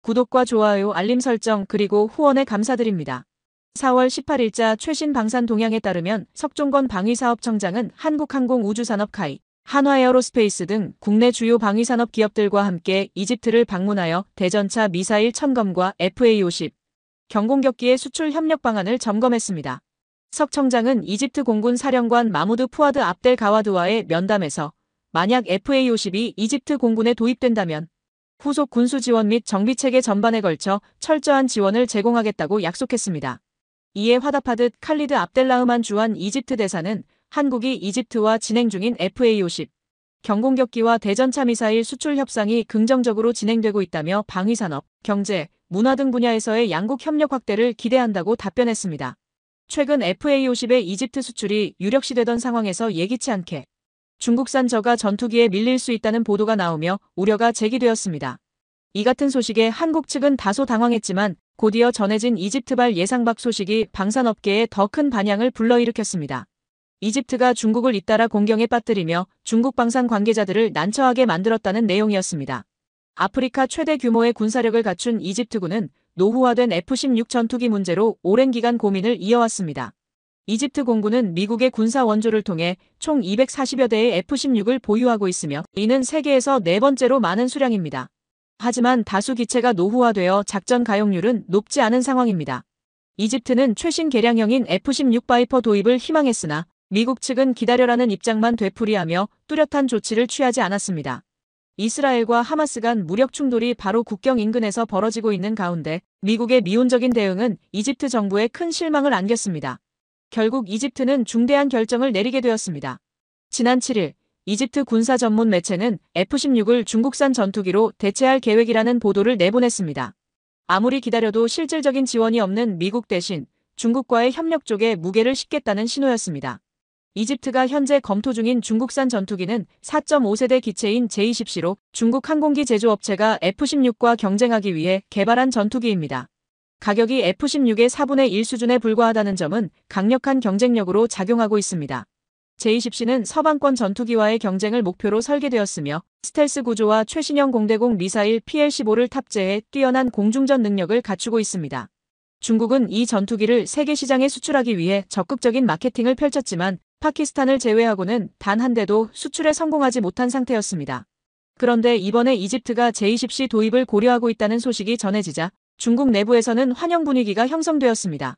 구독과 좋아요, 알림 설정 그리고 후원에 감사드립니다. 4월 18일자 최신 방산 동향에 따르면 석종건 방위사업청장은 한국항공우주산업 카이, 한화에어로스페이스 등 국내 주요 방위산업 기업들과 함께 이집트를 방문하여 대전차 미사일 천검과 FA-50 경공격기의 수출 협력 방안을 점검했습니다. 석 청장은 이집트 공군 사령관 마무드 푸아드 압델 가와드와의 면담에서 만약 FA-50이 이집트 공군에 도입된다면 후속 군수 지원 및 정비체계 전반에 걸쳐 철저한 지원을 제공하겠다고 약속했습니다. 이에 화답하듯 칼리드 압델라흐만 주한 이집트 대사는 한국이 이집트와 진행 중인 FA-50 경공격기와 대전차 미사일 수출 협상이 긍정적으로 진행되고 있다며 방위산업, 경제, 문화 등 분야에서의 양국 협력 확대를 기대한다고 답변했습니다. 최근 FA-50의 이집트 수출이 유력시되던 상황에서 예기치 않게 중국산 저가 전투기에 밀릴 수 있다는 보도가 나오며 우려가 제기되었습니다. 이 같은 소식에 한국 측은 다소 당황했지만 곧이어 전해진 이집트발 예상밖 소식이 방산업계에 더 큰 반향을 불러일으켰습니다. 이집트가 중국을 잇따라 공경에 빠뜨리며 중국 방산 관계자들을 난처하게 만들었다는 내용이었습니다. 아프리카 최대 규모의 군사력을 갖춘 이집트군은 노후화된 F-16 전투기 문제로 오랜 기간 고민을 이어왔습니다. 이집트 공군은 미국의 군사 원조를 통해 총 240여 대의 F-16을 보유하고 있으며 이는 세계에서 네 번째로 많은 수량입니다. 하지만 다수 기체가 노후화되어 작전 가용률은 높지 않은 상황입니다. 이집트는 최신 개량형인 F-16 바이퍼 도입을 희망했으나 미국 측은 기다려라는 입장만 되풀이하며 뚜렷한 조치를 취하지 않았습니다. 이스라엘과 하마스 간 무력 충돌이 바로 국경 인근에서 벌어지고 있는 가운데 미국의 미온적인 대응은 이집트 정부에 큰 실망을 안겼습니다. 결국 이집트는 중대한 결정을 내리게 되었습니다. 지난 7일 이집트 군사 전문 매체는 F-16을 중국산 전투기로 대체할 계획이라는 보도를 내보냈습니다. 아무리 기다려도 실질적인 지원이 없는 미국 대신 중국과의 협력 쪽에 무게를 싣겠다는 신호였습니다. 이집트가 현재 검토 중인 중국산 전투기는 4.5세대 기체인 J-10C로 중국 항공기 제조업체가 F-16과 경쟁하기 위해 개발한 전투기입니다. 가격이 F-16의 4분의 1 수준에 불과하다는 점은 강력한 경쟁력으로 작용하고 있습니다. J-10C는 서방권 전투기와의 경쟁을 목표로 설계되었으며 스텔스 구조와 최신형 공대공 미사일 PL-15를 탑재해 뛰어난 공중전 능력을 갖추고 있습니다. 중국은 이 전투기를 세계 시장에 수출하기 위해 적극적인 마케팅을 펼쳤지만 파키스탄을 제외하고는 단 한 대도 수출에 성공하지 못한 상태였습니다. 그런데 이번에 이집트가 J-10C 도입을 고려하고 있다는 소식이 전해지자 중국 내부에서는 환영 분위기가 형성되었습니다.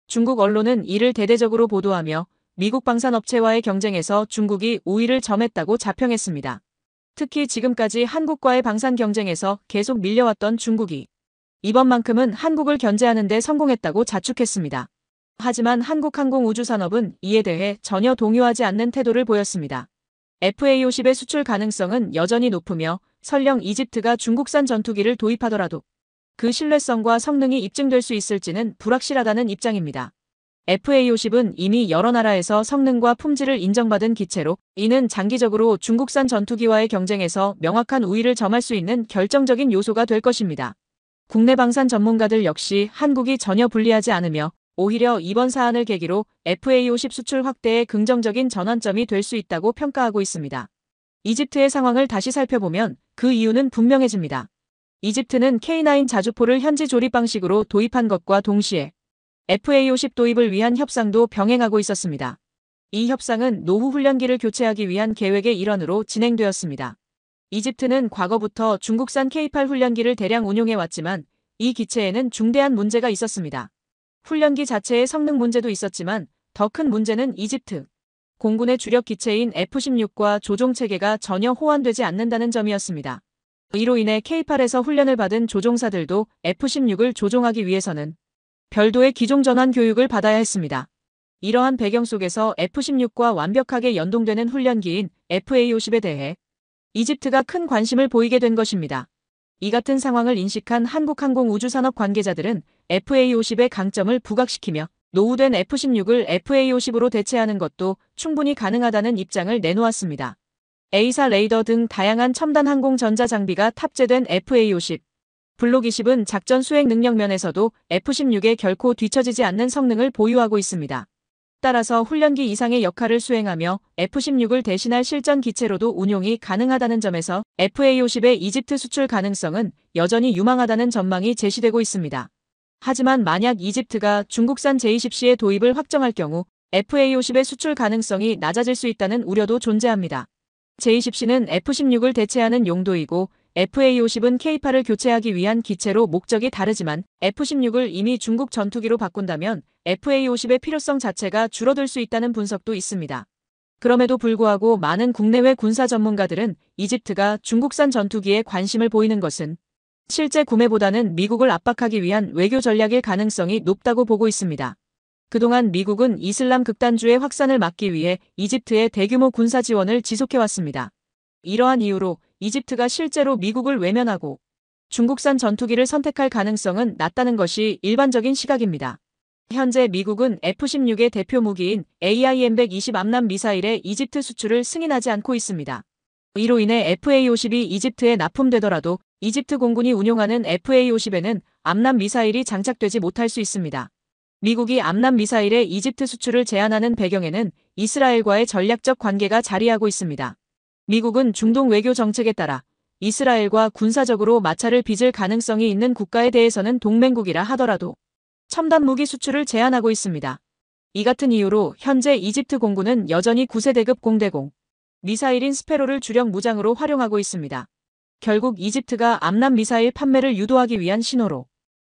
중국 언론은 이를 대대적으로 보도하며 미국 방산업체와의 경쟁에서 중국이 우위를 점했다고 자평했습니다. 특히 지금까지 한국과의 방산 경쟁에서 계속 밀려왔던 중국이 이번만큼은 한국을 견제하는 데 성공했다고 자축했습니다. 하지만 한국항공우주산업은 이에 대해 전혀 동요하지 않는 태도를 보였습니다. FA-50의 수출 가능성은 여전히 높으며 설령 이집트가 중국산 전투기를 도입하더라도 그 신뢰성과 성능이 입증될 수 있을지는 불확실하다는 입장입니다. FA-50은 이미 여러 나라에서 성능과 품질을 인정받은 기체로 이는 장기적으로 중국산 전투기와의 경쟁에서 명확한 우위를 점할 수 있는 결정적인 요소가 될 것입니다. 국내 방산 전문가들 역시 한국이 전혀 불리하지 않으며 오히려 이번 사안을 계기로 FA-50 수출 확대의 긍정적인 전환점이 될 수 있다고 평가하고 있습니다. 이집트의 상황을 다시 살펴보면 그 이유는 분명해집니다. 이집트는 K9 자주포를 현지 조립 방식으로 도입한 것과 동시에 FA-50 도입을 위한 협상도 병행하고 있었습니다. 이 협상은 노후 훈련기를 교체하기 위한 계획의 일환으로 진행되었습니다. 이집트는 과거부터 중국산 K8 훈련기를 대량 운용해왔지만 이 기체에는 중대한 문제가 있었습니다. 훈련기 자체의 성능 문제도 있었지만 더 큰 문제는 이집트 공군의 주력 기체인 F-16과 조종체계가 전혀 호환되지 않는다는 점이었습니다. 이로 인해 K8에서 훈련을 받은 조종사들도 F-16을 조종하기 위해서는 별도의 기종 전환 교육을 받아야 했습니다. 이러한 배경 속에서 F-16과 완벽하게 연동되는 훈련기인 FA-50에 대해 이집트가 큰 관심을 보이게 된 것입니다. 이 같은 상황을 인식한 한국항공우주산업 관계자들은 FA-50의 강점을 부각시키며 노후된 F-16을 FA-50으로 대체하는 것도 충분히 가능하다는 입장을 내놓았습니다. A사 레이더 등 다양한 첨단 항공 전자 장비가 탑재된 FA-50. 블록 20은 작전 수행 능력 면에서도 F-16에 결코 뒤처지지 않는 성능을 보유하고 있습니다. 따라서 훈련기 이상의 역할을 수행하며 F-16을 대신할 실전 기체로도 운용이 가능하다는 점에서 FA-50의 이집트 수출 가능성은 여전히 유망하다는 전망이 제시되고 있습니다. 하지만 만약 이집트가 중국산 J-10C의 도입을 확정할 경우 FA-50의 수출 가능성이 낮아질 수 있다는 우려도 존재합니다. J-10C는 F-16을 대체하는 용도이고 FA-50은 K-8을 교체하기 위한 기체로 목적이 다르지만 F-16을 이미 중국 전투기로 바꾼다면 FA-50의 필요성 자체가 줄어들 수 있다는 분석도 있습니다. 그럼에도 불구하고 많은 국내외 군사 전문가들은 이집트가 중국산 전투기에 관심을 보이는 것은 실제 구매보다는 미국을 압박하기 위한 외교 전략일 가능성이 높다고 보고 있습니다. 그동안 미국은 이슬람 극단주의 확산을 막기 위해 이집트에 대규모 군사 지원을 지속해왔습니다. 이러한 이유로 이집트가 실제로 미국을 외면하고 중국산 전투기를 선택할 가능성은 낮다는 것이 일반적인 시각입니다. 현재 미국은 F-16의 대표 무기인 AIM-120 암람 미사일의 이집트 수출을 승인하지 않고 있습니다. 이로 인해 FA-50이 이집트에 납품되더라도 이집트 공군이 운용하는 FA-50에는 암람 미사일이 장착되지 못할 수 있습니다. 미국이 암람 미사일의 이집트 수출을 제한하는 배경에는 이스라엘과의 전략적 관계가 자리하고 있습니다. 미국은 중동 외교 정책에 따라 이스라엘과 군사적으로 마찰을 빚을 가능성이 있는 국가에 대해서는 동맹국이라 하더라도 첨단 무기 수출을 제한하고 있습니다. 이 같은 이유로 현재 이집트 공군은 여전히 9세대급 공대공 미사일인 스페로를 주력 무장으로 활용하고 있습니다. 결국 이집트가 암람 미사일 판매를 유도하기 위한 신호로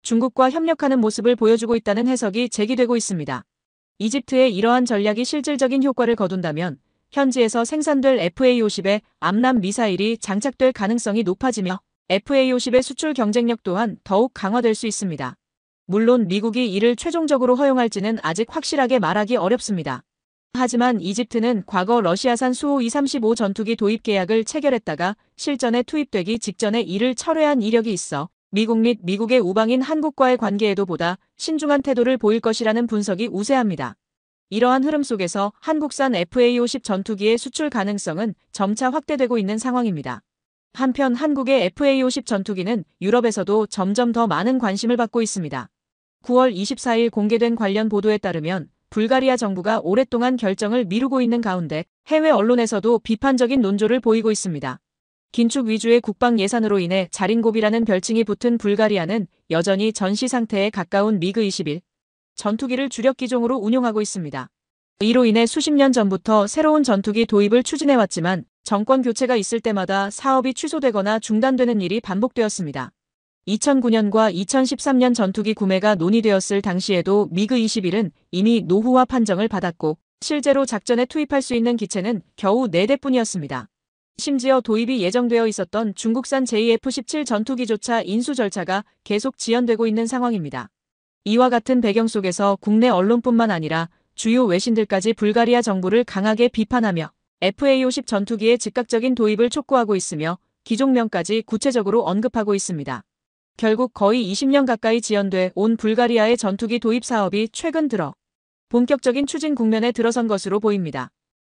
중국과 협력하는 모습을 보여주고 있다는 해석이 제기되고 있습니다. 이집트의 이러한 전략이 실질적인 효과를 거둔다면 현지에서 생산될 FA-50의 암람 미사일이 장착될 가능성이 높아지며 FA-50의 수출 경쟁력 또한 더욱 강화될 수 있습니다. 물론 미국이 이를 최종적으로 허용할지는 아직 확실하게 말하기 어렵습니다. 하지만 이집트는 과거 러시아산 수호 E-35 전투기 도입 계약을 체결했다가 실전에 투입되기 직전에 이를 철회한 이력이 있어 미국 및 미국의 우방인 한국과의 관계에도 보다 신중한 태도를 보일 것이라는 분석이 우세합니다. 이러한 흐름 속에서 한국산 FA-50 전투기의 수출 가능성은 점차 확대되고 있는 상황입니다. 한편 한국의 FA-50 전투기는 유럽에서도 점점 더 많은 관심을 받고 있습니다. 9월 24일 공개된 관련 보도에 따르면 불가리아 정부가 오랫동안 결정을 미루고 있는 가운데 해외 언론에서도 비판적인 논조를 보이고 있습니다. 긴축 위주의 국방 예산으로 인해 자린고비라는 별칭이 붙은 불가리아는 여전히 전시 상태에 가까운 미그 21 전투기를 주력 기종으로 운용하고 있습니다. 이로 인해 수십 년 전부터 새로운 전투기 도입을 추진해왔지만 정권 교체가 있을 때마다 사업이 취소되거나 중단되는 일이 반복되었습니다. 2009년과 2013년 전투기 구매가 논의되었을 당시에도 미그 21은 이미 노후화 판정을 받았고 실제로 작전에 투입할 수 있는 기체는 겨우 4대뿐이었습니다. 심지어 도입이 예정되어 있었던 중국산 JF-17 전투기조차 인수 절차가 계속 지연되고 있는 상황입니다. 이와 같은 배경 속에서 국내 언론뿐만 아니라 주요 외신들까지 불가리아 정부를 강하게 비판하며 FA-50 전투기의 즉각적인 도입을 촉구하고 있으며 기종명까지 구체적으로 언급하고 있습니다. 결국 거의 20년 가까이 지연돼 온 불가리아의 전투기 도입 사업이 최근 들어 본격적인 추진 국면에 들어선 것으로 보입니다.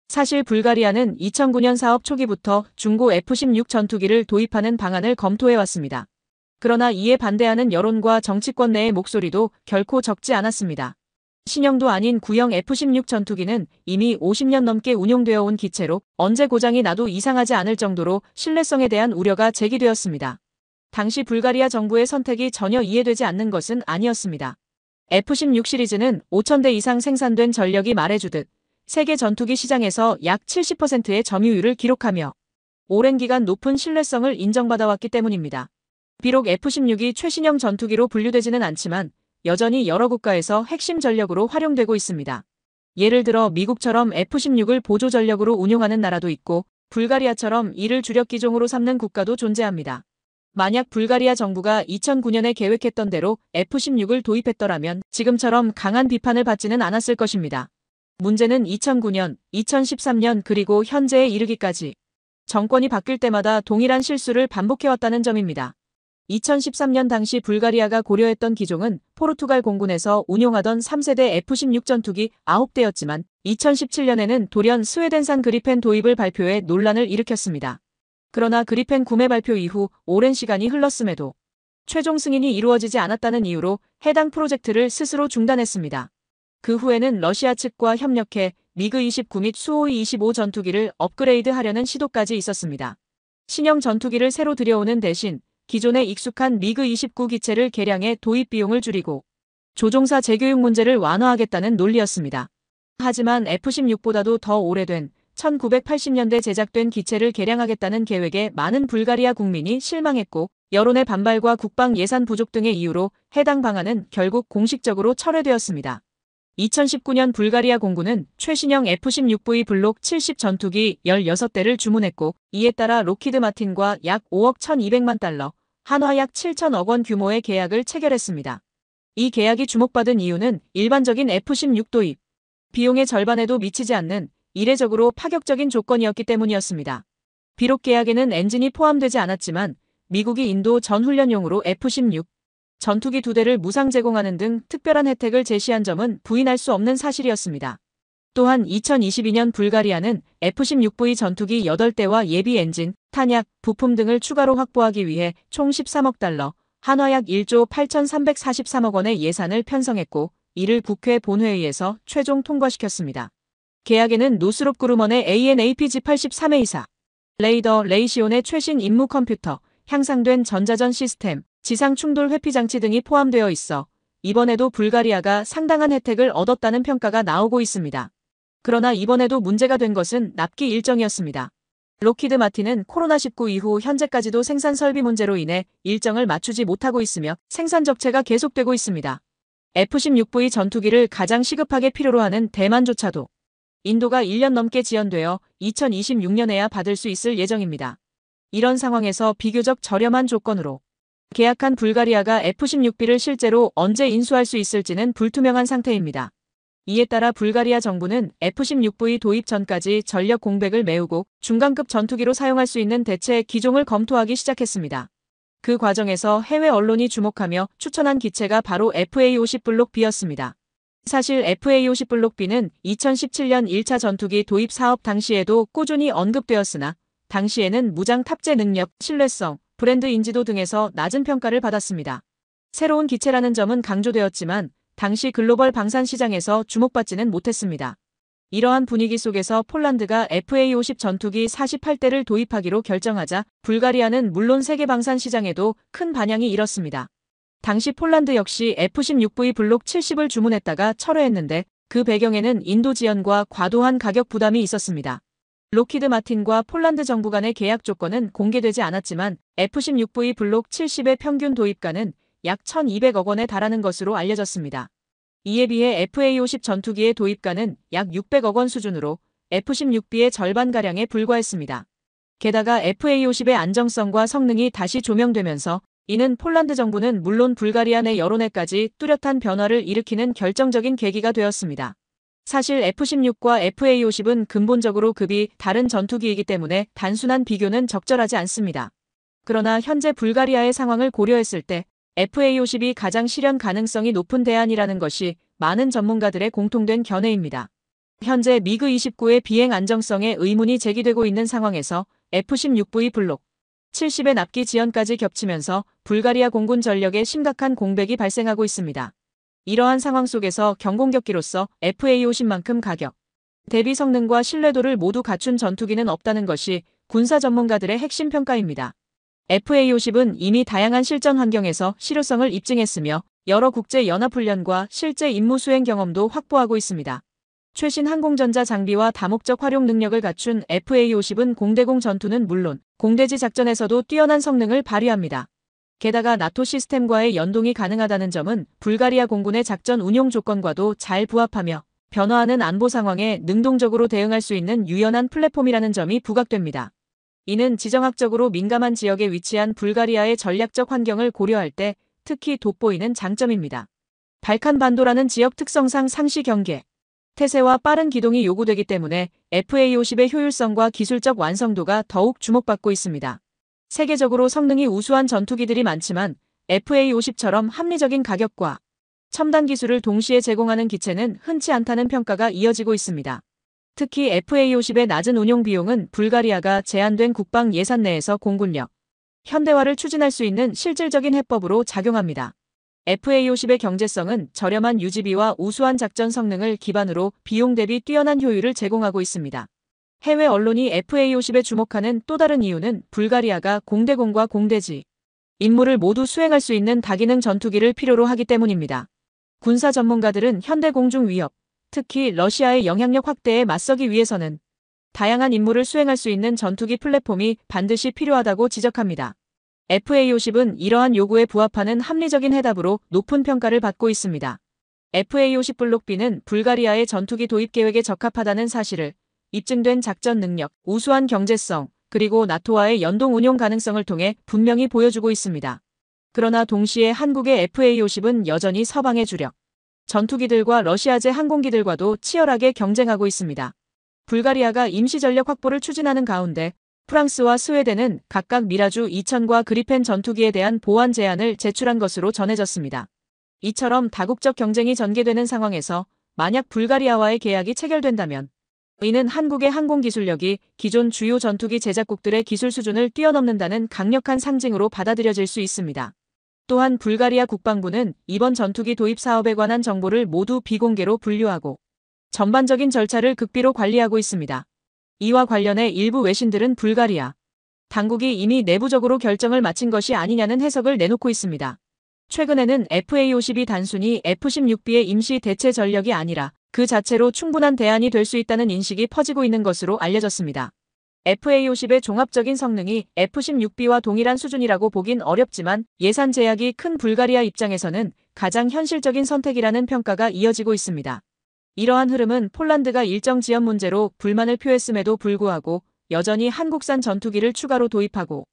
사실 불가리아는 2009년 사업 초기부터 중고 F-16 전투기를 도입하는 방안을 검토해왔습니다. 그러나 이에 반대하는 여론과 정치권 내의 목소리도 결코 적지 않았습니다. 신형도 아닌 구형 F-16 전투기는 이미 50년 넘게 운용되어 온 기체로 언제 고장이 나도 이상하지 않을 정도로 신뢰성에 대한 우려가 제기되었습니다. 당시 불가리아 정부의 선택이 전혀 이해되지 않는 것은 아니었습니다. F-16 시리즈는 5,000대 이상 생산된 전력이 말해주듯 세계 전투기 시장에서 약 70%의 점유율을 기록하며 오랜 기간 높은 신뢰성을 인정받아왔기 때문입니다. 비록 F-16이 최신형 전투기로 분류되지는 않지만 여전히 여러 국가에서 핵심 전력으로 활용되고 있습니다. 예를 들어 미국처럼 F-16을 보조 전력으로 운용하는 나라도 있고 불가리아처럼 이를 주력 기종으로 삼는 국가도 존재합니다. 만약 불가리아 정부가 2009년에 계획했던 대로 F-16을 도입했더라면 지금처럼 강한 비판을 받지는 않았을 것입니다. 문제는 2009년, 2013년 그리고 현재에 이르기까지 정권이 바뀔 때마다 동일한 실수를 반복해왔다는 점입니다. 2013년 당시 불가리아가 고려했던 기종은 포르투갈 공군에서 운용하던 3세대 F-16 전투기 9대였지만 2017년에는 돌연 스웨덴산 그리펜 도입을 발표해 논란을 일으켰습니다. 그러나 그리펜 구매 발표 이후 오랜 시간이 흘렀음에도 최종 승인이 이루어지지 않았다는 이유로 해당 프로젝트를 스스로 중단했습니다. 그 후에는 러시아 측과 협력해 미그-29 및 수호이-25 전투기를 업그레이드하려는 시도까지 있었습니다. 신형 전투기를 새로 들여오는 대신 기존에 익숙한 미그-29 기체를 개량해 도입 비용을 줄이고 조종사 재교육 문제를 완화하겠다는 논리였습니다. 하지만 F-16보다도 더 오래된 1980년대 제작된 기체를 개량하겠다는 계획에 많은 불가리아 국민이 실망했고 여론의 반발과 국방 예산 부족 등의 이유로 해당 방안은 결국 공식적으로 철회되었습니다. 2019년 불가리아 공군은 최신형 F-16V 블록 70 전투기 16대를 주문했고 이에 따라 록히드 마틴과 약 5억 1,200만 달러, 한화 약 7천억 원 규모의 계약을 체결했습니다. 이 계약이 주목받은 이유는 일반적인 F-16 도입 비용의 절반에도 미치지 않는 이례적으로 파격적인 조건이었기 때문이었습니다. 비록 계약에는 엔진이 포함되지 않았지만 미국이 인도 전훈련용으로 F-16 전투기 2대를 무상 제공하는 등 특별한 혜택을 제시한 점은 부인할 수 없는 사실이었습니다. 또한 2022년 불가리아는 F-16V 전투기 8대와 예비 엔진, 탄약, 부품 등을 추가로 확보하기 위해 총 13억 달러, 한화 약 1조 8,343억 원의 예산을 편성했고 이를 국회 본회의에서 최종 통과시켰습니다. 계약에는 노스롭 그루먼의 AN/APG-83A4, 레이더 레이시온의 최신 임무 컴퓨터, 향상된 전자전 시스템, 지상 충돌 회피 장치 등이 포함되어 있어 이번에도 불가리아가 상당한 혜택을 얻었다는 평가가 나오고 있습니다. 그러나 이번에도 문제가 된 것은 납기 일정이었습니다. 록히드 마틴은 코로나19 이후 현재까지도 생산 설비 문제로 인해 일정을 맞추지 못하고 있으며 생산 적체가 계속되고 있습니다. F-16V 전투기를 가장 시급하게 필요로 하는 대만조차도 인도가 1년 넘게 지연되어 2026년에야 받을 수 있을 예정입니다. 이런 상황에서 비교적 저렴한 조건으로 계약한 불가리아가 F-16B를 실제로 언제 인수할 수 있을지는 불투명한 상태입니다. 이에 따라 불가리아 정부는 F-16V 도입 전까지 전력 공백을 메우고 중간급 전투기로 사용할 수 있는 대체 기종을 검토하기 시작했습니다. 그 과정에서 해외 언론이 주목하며 추천한 기체가 바로 FA-50 블록 B였습니다. 사실 FA-50 블록 B는 2017년 1차 전투기 도입 사업 당시에도 꾸준히 언급되었으나 당시에는 무장 탑재 능력, 신뢰성, 브랜드 인지도 등에서 낮은 평가를 받았습니다. 새로운 기체라는 점은 강조되었지만 당시 글로벌 방산 시장에서 주목받지는 못했습니다. 이러한 분위기 속에서 폴란드가 FA-50 전투기 48대를 도입하기로 결정하자 불가리아는 물론 세계 방산 시장에도 큰 반향이 일었습니다. 당시 폴란드 역시 F-16V 블록 70을 주문했다가 철회했는데 그 배경에는 인도 지연과 과도한 가격 부담이 있었습니다. 록히드 마틴과 폴란드 정부 간의 계약 조건은 공개되지 않았지만 F-16V 블록 70의 평균 도입가는 약 1,200억 원에 달하는 것으로 알려졌습니다. 이에 비해 FA-50 전투기의 도입가는 약 600억 원 수준으로 F-16B의 절반가량에 불과했습니다. 게다가 FA-50의 안정성과 성능이 다시 조명되면서 이는 폴란드 정부는 물론 불가리아 내 여론에까지 뚜렷한 변화를 일으키는 결정적인 계기가 되었습니다. 사실 F-16과 FA-50은 근본적으로 급이 다른 전투기이기 때문에 단순한 비교는 적절하지 않습니다. 그러나 현재 불가리아의 상황을 고려했을 때 FA-50이 가장 실현 가능성이 높은 대안이라는 것이 많은 전문가들의 공통된 견해입니다. 현재 미그-29의 비행 안정성에 의문이 제기되고 있는 상황에서 F-16V 블록 70의 납기 지연까지 겹치면서 불가리아 공군 전력에 심각한 공백이 발생하고 있습니다. 이러한 상황 속에서 경공격기로서 FA-50만큼 가격, 대비 성능과 신뢰도를 모두 갖춘 전투기는 없다는 것이 군사 전문가들의 핵심 평가입니다. FA-50은 이미 다양한 실전 환경에서 실효성을 입증했으며 여러 국제연합훈련과 실제 임무 수행 경험도 확보하고 있습니다. 최신 항공전자 장비와 다목적 활용 능력을 갖춘 FA-50은 공대공 전투는 물론 공대지 작전에서도 뛰어난 성능을 발휘합니다. 게다가 나토 시스템과의 연동이 가능하다는 점은 불가리아 공군의 작전 운용 조건과도 잘 부합하며 변화하는 안보 상황에 능동적으로 대응할 수 있는 유연한 플랫폼이라는 점이 부각됩니다. 이는 지정학적으로 민감한 지역에 위치한 불가리아의 전략적 환경을 고려할 때 특히 돋보이는 장점입니다. 발칸반도라는 지역 특성상 상시 경계, 태세와 빠른 기동이 요구되기 때문에 FA-50의 효율성과 기술적 완성도가 더욱 주목받고 있습니다. 세계적으로 성능이 우수한 전투기들이 많지만 FA-50처럼 합리적인 가격과 첨단 기술을 동시에 제공하는 기체는 흔치 않다는 평가가 이어지고 있습니다. 특히 FA-50의 낮은 운용 비용은 불가리아가 제한된 국방 예산 내에서 공군력 현대화를 추진할 수 있는 실질적인 해법으로 작용합니다. FA50의 경제성은 저렴한 유지비와 우수한 작전 성능을 기반으로 비용 대비 뛰어난 효율을 제공하고 있습니다. 해외 언론이 FA50에 주목하는 또 다른 이유는 불가리아가 공대공과 공대지 임무를 모두 수행할 수 있는 다기능 전투기를 필요로 하기 때문입니다. 군사 전문가들은 현대 공중 위협, 특히 러시아의 영향력 확대에 맞서기 위해서는 다양한 임무를 수행할 수 있는 전투기 플랫폼이 반드시 필요하다고 지적합니다. FA50은 이러한 요구에 부합하는 합리적인 해답으로 높은 평가를 받고 있습니다. FA50 블록 B는 불가리아의 전투기 도입 계획에 적합하다는 사실을 입증된 작전 능력, 우수한 경제성, 그리고 나토와의 연동 운용 가능성을 통해 분명히 보여주고 있습니다. 그러나 동시에 한국의 FA50은 여전히 서방의 주력 전투기들과 러시아제 항공기들과도 치열하게 경쟁하고 있습니다. 불가리아가 임시 전력 확보를 추진하는 가운데 프랑스와 스웨덴은 각각 미라주 2000과 그리펜 전투기에 대한 보완 제안을 제출한 것으로 전해졌습니다. 이처럼 다국적 경쟁이 전개되는 상황에서 만약 불가리아와의 계약이 체결된다면 이는 한국의 항공기술력이 기존 주요 전투기 제작국들의 기술 수준을 뛰어넘는다는 강력한 상징으로 받아들여질 수 있습니다. 또한 불가리아 국방부는 이번 전투기 도입 사업에 관한 정보를 모두 비공개로 분류하고 전반적인 절차를 극비로 관리하고 있습니다. 이와 관련해 일부 외신들은 불가리아 당국이 이미 내부적으로 결정을 마친 것이 아니냐는 해석을 내놓고 있습니다. 최근에는 FA50이 단순히 F-16B의 임시 대체 전력이 아니라 그 자체로 충분한 대안이 될 수 있다는 인식이 퍼지고 있는 것으로 알려졌습니다. FA50의 종합적인 성능이 F-16B와 동일한 수준이라고 보긴 어렵지만 예산 제약이 큰 불가리아 입장에서는 가장 현실적인 선택이라는 평가가 이어지고 있습니다. 이러한 흐름은 폴란드가 일정 지연 문제로 불만을 표했음에도 불구하고 여전히 한국산 전투기를 추가로 도입하고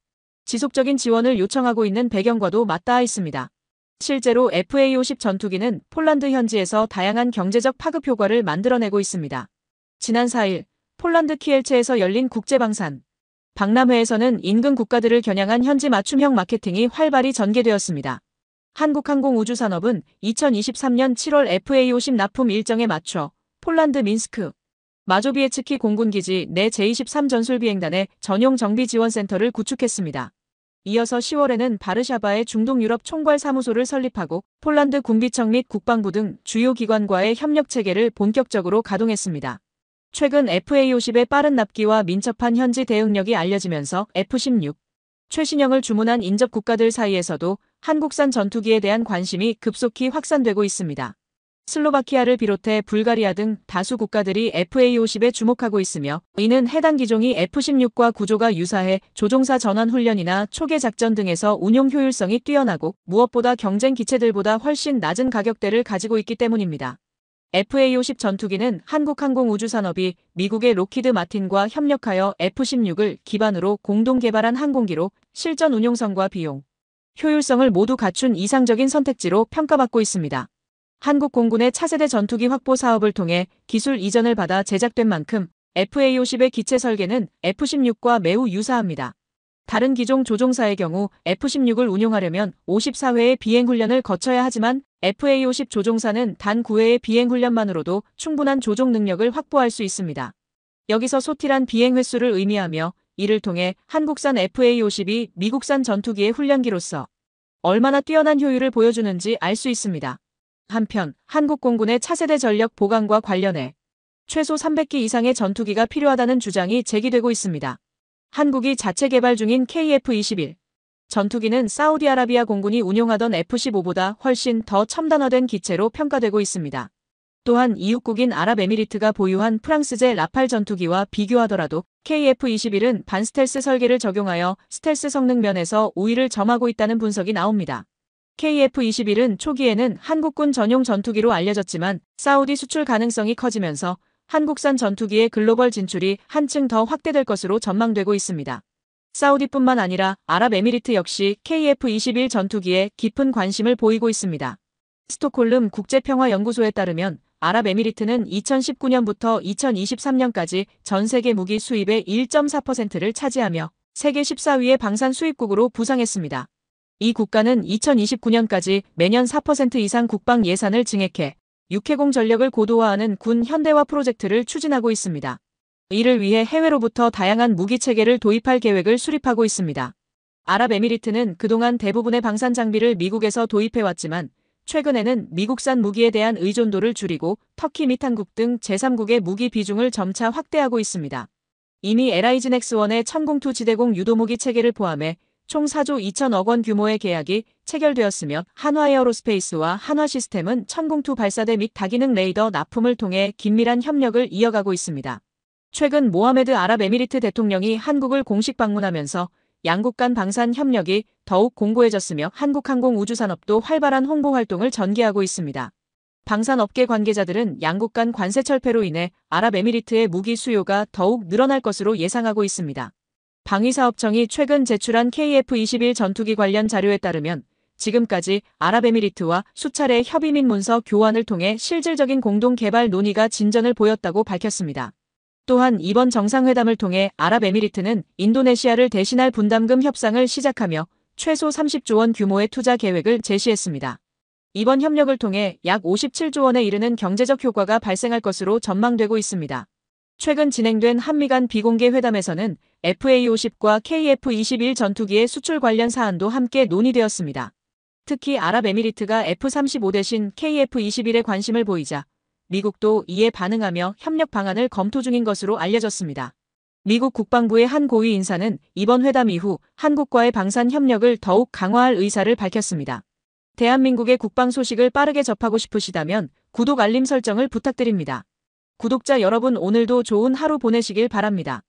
지속적인 지원을 요청하고 있는 배경과도 맞닿아 있습니다. 실제로 FA50 전투기는 폴란드 현지에서 다양한 경제적 파급 효과를 만들어내고 있습니다. 지난 4일 폴란드 키엘체에서 열린 국제방산 박람회에서는 인근 국가들을 겨냥한 현지 맞춤형 마케팅이 활발히 전개되었습니다. 한국항공우주산업은 2023년 7월 FA50 납품 일정에 맞춰 폴란드 민스크 마조비에츠키 공군기지 내 제23 전술비행단의 전용 정비지원센터를 구축했습니다. 이어서 10월에는 바르샤바의 중동유럽 총괄사무소를 설립하고 폴란드 군비청 및 국방부 등 주요 기관과의 협력체계를 본격적으로 가동했습니다. 최근 FA50의 빠른 납기와 민첩한 현지 대응력이 알려지면서 F-16 최신형을 주문한 인접 국가들 사이에서도 한국산 전투기에 대한 관심이 급속히 확산되고 있습니다. 슬로바키아를 비롯해 불가리아 등 다수 국가들이 FA50에 주목하고 있으며 이는 해당 기종이 F-16과 구조가 유사해 조종사 전원 훈련이나 초계 작전 등에서 운용 효율성이 뛰어나고 무엇보다 경쟁 기체들보다 훨씬 낮은 가격대를 가지고 있기 때문입니다. FA50 전투기는 한국항공우주산업이 미국의 록히드 마틴과 협력하여 F-16을 기반으로 공동 개발한 항공기로 실전 운용성과 비용, 효율성을 모두 갖춘 이상적인 선택지로 평가받고 있습니다. 한국 공군의 차세대 전투기 확보 사업을 통해 기술 이전을 받아 제작된 만큼 FA50의 기체 설계는 F-16과 매우 유사합니다. 다른 기종 조종사의 경우 F-16을 운용하려면 54회의 비행훈련을 거쳐야 하지만 FA50 조종사는 단 9회의 비행훈련만으로도 충분한 조종 능력을 확보할 수 있습니다. 여기서 소til한 비행 횟수를 의미하며 이를 통해 한국산 FA50이 미국산 전투기의 훈련기로서 얼마나 뛰어난 효율을 보여주는지 알 수 있습니다. 한편 한국 공군의 차세대 전력 보강과 관련해 최소 300기 이상의 전투기가 필요하다는 주장이 제기되고 있습니다. 한국이 자체 개발 중인 KF-21 전투기는 사우디아라비아 공군이 운용하던 F-15보다 훨씬 더 첨단화된 기체로 평가되고 있습니다. 또한 이웃국인 아랍에미리트가 보유한 프랑스제 라팔 전투기와 비교하더라도 KF-21은 반스텔스 설계를 적용하여 스텔스 성능 면에서 우위를 점하고 있다는 분석이 나옵니다. KF-21은 초기에는 한국군 전용 전투기로 알려졌지만 사우디 수출 가능성이 커지면서 한국산 전투기의 글로벌 진출이 한층 더 확대될 것으로 전망되고 있습니다. 사우디뿐만 아니라 아랍에미리트 역시 KF-21 전투기에 깊은 관심을 보이고 있습니다. 스톡홀름 국제평화연구소에 따르면 아랍에미리트는 2019년부터 2023년까지 전 세계 무기 수입의 1.4%를 차지하며 세계 14위의 방산 수입국으로 부상했습니다. 이 국가는 2029년까지 매년 4% 이상 국방 예산을 증액해 육해공 전력을 고도화하는 군 현대화 프로젝트를 추진하고 있습니다. 이를 위해 해외로부터 다양한 무기 체계를 도입할 계획을 수립하고 있습니다. 아랍에미리트는 그동안 대부분의 방산 장비를 미국에서 도입해왔지만 최근에는 미국산 무기에 대한 의존도를 줄이고 터키 및 한국 등 제3국의 무기 비중을 점차 확대하고 있습니다. 이미 LIG 넥스원의 천공투 지대공 유도무기 체계를 포함해 총 4조 2천억 원 규모의 계약이 체결되었으며 한화에어로스페이스와 한화시스템은 천공투 발사대 및 다기능 레이더 납품을 통해 긴밀한 협력을 이어가고 있습니다. 최근 모하메드 아랍에미리트 대통령이 한국을 공식 방문하면서 양국 간 방산 협력이 더욱 공고해졌으며 한국항공우주산업도 활발한 홍보 활동을 전개하고 있습니다. 방산업계 관계자들은 양국 간 관세 철폐로 인해 아랍에미리트의 무기 수요가 더욱 늘어날 것으로 예상하고 있습니다. 방위사업청이 최근 제출한 KF-21 전투기 관련 자료에 따르면 지금까지 아랍에미리트와 수차례 협의 및 문서 교환을 통해 실질적인 공동 개발 논의가 진전을 보였다고 밝혔습니다. 또한 이번 정상회담을 통해 아랍에미리트는 인도네시아를 대신할 분담금 협상을 시작하며 최소 30조 원 규모의 투자 계획을 제시했습니다. 이번 협력을 통해 약 57조 원에 이르는 경제적 효과가 발생할 것으로 전망되고 있습니다. 최근 진행된 한미 간 비공개 회담에서는 FA-50과 KF-21 전투기의 수출 관련 사안도 함께 논의되었습니다. 특히 아랍에미리트가 F-35 대신 KF-21에 관심을 보이자 미국도 이에 반응하며 협력 방안을 검토 중인 것으로 알려졌습니다. 미국 국방부의 한 고위 인사는 이번 회담 이후 한국과의 방산 협력을 더욱 강화할 의사를 밝혔습니다. 대한민국의 국방 소식을 빠르게 접하고 싶으시다면 구독 알림 설정을 부탁드립니다. 구독자 여러분 오늘도 좋은 하루 보내시길 바랍니다.